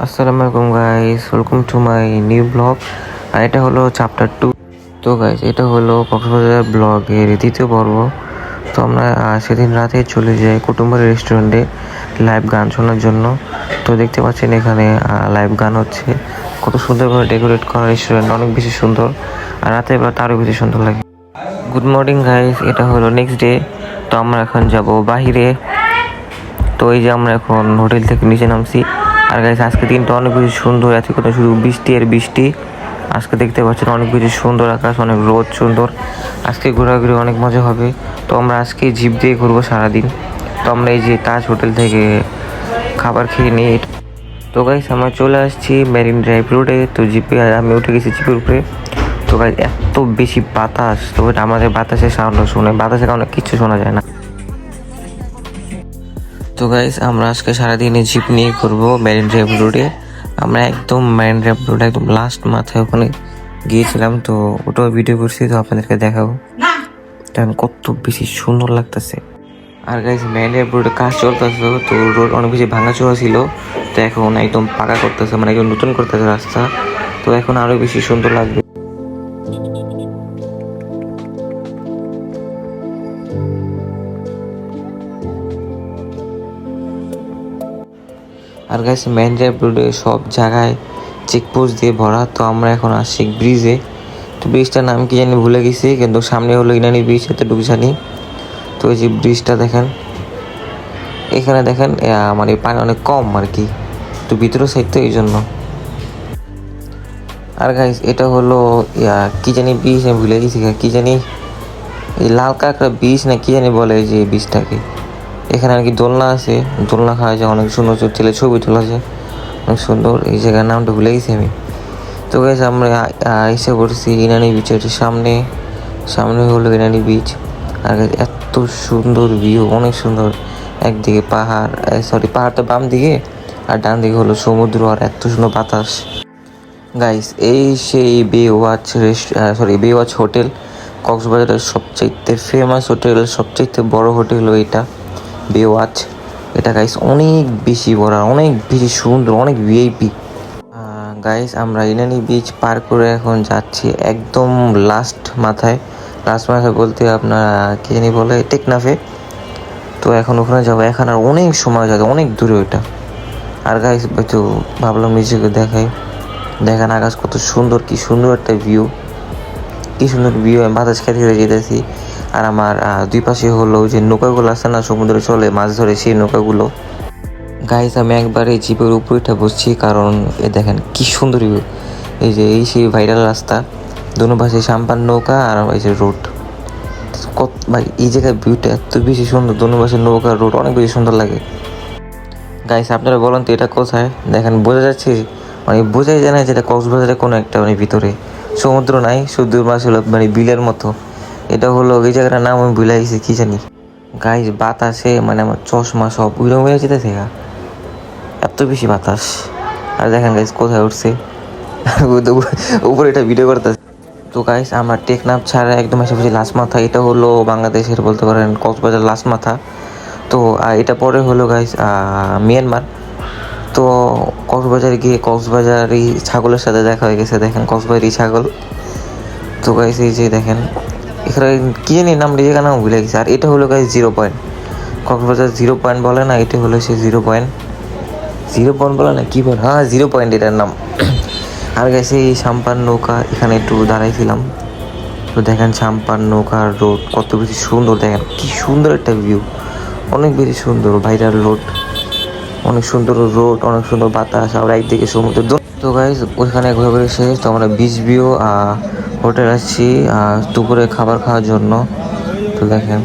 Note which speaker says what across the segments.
Speaker 1: আসসালামু আলাইকুম guys, welcome to my new blog. আর এটা হলো চ্যাপ্টার 2। তো গাইস, এটা হলো কক্সবাজার ব্লগের দ্বিতীয় পর্ব। তো আমরা সেদিন রাতে চলে যাই কুটুম্বারি রেস্টুরেন্টে লাইভ গান শোনার জন্য। তো দেখতে পাচ্ছেন এখানে লাইভ গান হচ্ছে। কত সুন্দরভাবে ডেকোরেট করা রেস্টুরেন্ট, অনেক বেশি সুন্দর। আর রাতের বেলা আরও বেশি সুন্দর লাগে। গুড মর্নিং গাইস, এটা হলো নেক্সট ডে। তো আমরা এখন যাব বাহিরে। তো এই যে আমরা এখন হোটেল থেকে নিচে নামছি। আর গাইস, আজকে দিনটা অনেক বেশি সুন্দর, এত কথা শুধু বৃষ্টি আর বৃষ্টি। আজকে দেখতে পাচ্ছেন অনেক বেশি সুন্দর আকাশ, অনেক রোদ সুন্দর। আজকে ঘোরাঘুরি অনেক মজা হবে। তো আমরা আজকে জিপ দিয়ে ঘুরবো সারাদিন। তো আমরা এই যে তাজ হোটেল থেকে খাবার খেয়ে নিই। তো গাইস, আমরা চলে আসছি মেরিন ড্রাইভ রোডে। তো জিপে আমি উঠে গেছি জিপের উপরে। তো গাইস, এত বেশি বাতাস, তো এটা আমাদের বাতাসের সাউন্ড শুনে, বাতাসের কারণে কিচ্ছু শোনা যায় না। তো গাইস, আমরা আজকে সারাদিনে জিপ নিয়ে ঘুরবো মেরিন ড্রাইভ রোডে। আমরা একদম মেরিন ড্রাইভ রোডে একদম লাস্ট মাথায় ওখানে গিয়েছিলাম। তো ওটাও ভিডিও করছি, তো আপনাদেরকে দেখাবো। দেখেন কত বেশি সুন্দর লাগতেছে। আর গাইস, মেরিন ড্রাইভ রোডে কাজ চলতেছে, তো রোড অনেক বেশি ভাঙাচোরা ছিল। তো এখন একদম পাকা করতেছে, মানে একদম নতুন করতেছে রাস্তা। তো এখন আরো বেশি সুন্দর লাগবে। আর গাইস, মেরিন ড্রাইভ রোডে সব জায়গায় চেকপোস্ট দিয়ে ভরা। তো আমরা এখন আসছি ব্রিজে। তো ব্রিজটার নাম কি জানি ভুলে গেছি, কিন্তু সামনে হলো ইনানি ব্রিজ, এতটুকু জানি। তো এই যে ব্রিজটা দেখেন, এখানে দেখেন মানে পানি অনেক কম আর কি, তো ভিতরের সাইড তো এই জন্য। আর গাইস, এটা হলো কি জানি বীজ, আমি ভুলে গেছি কি জানি, এই লাল কাঁকড়া বীজ না কি জানি বলে, যে বীজটাকে। এখানে আর কি দোলনা আছে, দোলনা খাওয়া যায়, অনেক সুন্দর ছেলে ছবি তোলা যায়, অনেক সুন্দর। এই জায়গার নামটা ভুলে গেছি আমি। তো গাইস, আমরা এসে পড়ছি ইনানি বিচের সামনে। সামনে হলো ইনানি বিচ। আর এত সুন্দর ভিউ, অনেক সুন্দর। একদিকে পাহাড়, পাহাড়টা বাম দিকে, আর ডান দিকে হলো সমুদ্র, আর এত সুন্দর বাতাস। গাইস, এই সেই বে ওয়াচ হোটেল, কক্সবাজারের সবচাইতে ফেমাস হোটেল, সবচাইতে বড় হোটেল হলো এটা বে ওয়াচ। এটা গাইস অনেক বেশি বড়, অনেক বেশি সুন্দর, অনেক ভিআইপি। গাইস, আমরা ইনানি বিচ পার করে এখন যাচ্ছি একদম লাস্ট মাথায় বলতে আপনার কি জানি বলে, টেকনাফে। তো এখন ওখানে যাবো, এখন আর অনেক সময় যাবে, অনেক দূরে ওইটা। আর গাইস, একটু ভাবলাম নিজেকে দেখেন আকাশ কত সুন্দর, কি সুন্দর একটা ভিউ, কি সুন্দর ভিউ। আমি বাতাস খেতে খেতে যেতেছি। আর আমার দুই পাশে হলো যে নৌকাগুলো আছে না, সমুদ্রে চলে মাছ ধরে, সেই নৌকাগুলো। গাইস, আমি একবার এই জিপের উপরেটা বসছি, কারণ দেখেন কি সুন্দর ভিউ। এই যে এই সেই ভাইরাল রাস্তা, দুনো পাশে সাম্পান নৌকা, আর এই যে রোড। কত ভাই, এই জায়গায় ভিউটা এত বেশি সুন্দর, দুনো পাশে নৌকা, রোড অনেক বেশি সুন্দর লাগে। গাইস, আপনারা বলেন তো এটা কোথায়? দেখেন বোঝা যাচ্ছে, মানে বোঝাই যায় না যেটা কক্সবাজারে কোনো একটা মানে ভিতরে সমুদ্র নাই, শুধু মাছ হলো মানে বিলের মতো। এটা হলো এই জায়গাটার নাম আমি ভুলে গেছি, কি জানি। গাইস, বাতাসে মানে আমার চশমা সব উড়ে উড়ে যেতেছে, এত বেশি বাতাস। আর দেখেন গাইস কোথায় উঠছে, উপরে এটা ভিডিও করতেছে। তো গাইস, আমরা টেকনাফ ছাড়া একদম এসে পড়ছি লাস্ট মাথা। এটা হলো বাংলাদেশের বলতে পারেন কক্সবাজার লাস্ট মাথা। তো এটা পরে হলো গাইস মিয়ানমার। তো কক্সবাজারে গিয়ে কক্সবাজারি ছাগলের সাথে দেখা হয়ে গেছে, দেখেন কক্সবাজারি ছাগল। তো গাইস, এই যে দেখেন এখানে কি জানি নাম, জায়গার নাম ভুলে গেছে। আর এটা হলো গাইস 0 পয়েন্ট, কক্সবাজার 0 পয়েন্ট বলে না, এটা হলো সে 0 পয়েন্ট বলে না, কি বলে, হ্যাঁ 0 পয়েন্ট এটার নাম। আর গেছে এই সাম্পান নৌকা, এখানে একটু দাঁড়াইছিলাম। তো দেখেন সাম্পান নৌকার রোড কত বেশি সুন্দর, দেখেন কি সুন্দর একটা ভিউ, অনেক বেশি সুন্দর ভাইরাল রোড, অনেক সুন্দর রোড, অনেক সুন্দর বাতাস, আর একদিকে সমুদ্র। তো গাইস, ওইখানে ঘোরাঘুরি শেষ। তো আমরা বিচ ভিউ হোটেল আসছি দুপুরে খাবার খাওয়ার জন্য। তো দেখেন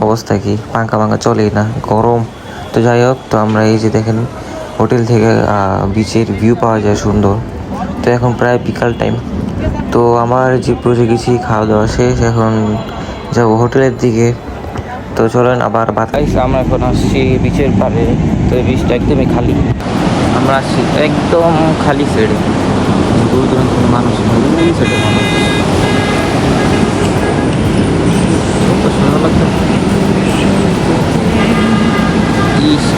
Speaker 1: অবস্থা কি, পাঙ্খা চলেই না, গরম। তো যাই হোক, তো আমরা এই যে দেখেন হোটেল থেকে বিচের ভিউ পাওয়া যায় সুন্দর। তো এখন প্রায় বিকাল টাইম। তো আমার যে পৌঁছে গেছি, খাওয়া দাওয়া শেষ, এখন যাবো হোটেলের দিকে। তো চলেন আবার আমরা এখন আসছি বিচের পাড়ে। তো বিচটা একদমই খালি, আমরা আসছি একদম খালি সাইডে, দূর দূরান্ত কোনো মানুষ নেই, সাইডে মানুষ। কত সুন্দর লাগছে,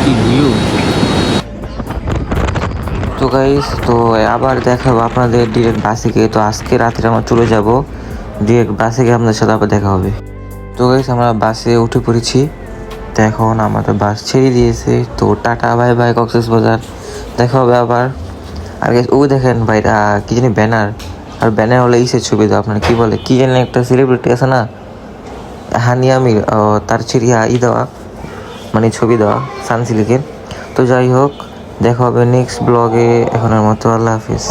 Speaker 1: কি ভিউ। গাইস, তো আবার দেখাবো আপনাদের ডিরেক্ট বাসে গিয়ে। তো আজকে রাত্রে আমরা চলে যাব ডিরেক্ট বাসে গিয়ে, আপনাদের সাথে আবার দেখা হবে। তো গাইস আমরা বাসে উঠে পড়েছি। তো এখন আমাদের বাস ছেড়ে দিয়েছে। তো টাটা বাই বাই কক্সবাজার, দেখা হবে আবার। আর গাইস ও দেখেন ভাইরা কি জানি ব্যানার, আর ব্যানার হলে ইসের ছবি দাও, আপনার কি বলে কি জানি একটা সেলিব্রিটি আছে না, হানি আমির, তার ছিড়িয়া দেওয়া, মানে ছবি দেওয়া সানসিল্কের। তো যাই হোক, দেখা হবে নেক্সট ব্লগে। এখনের মতো আল্লাহ হাফিজ।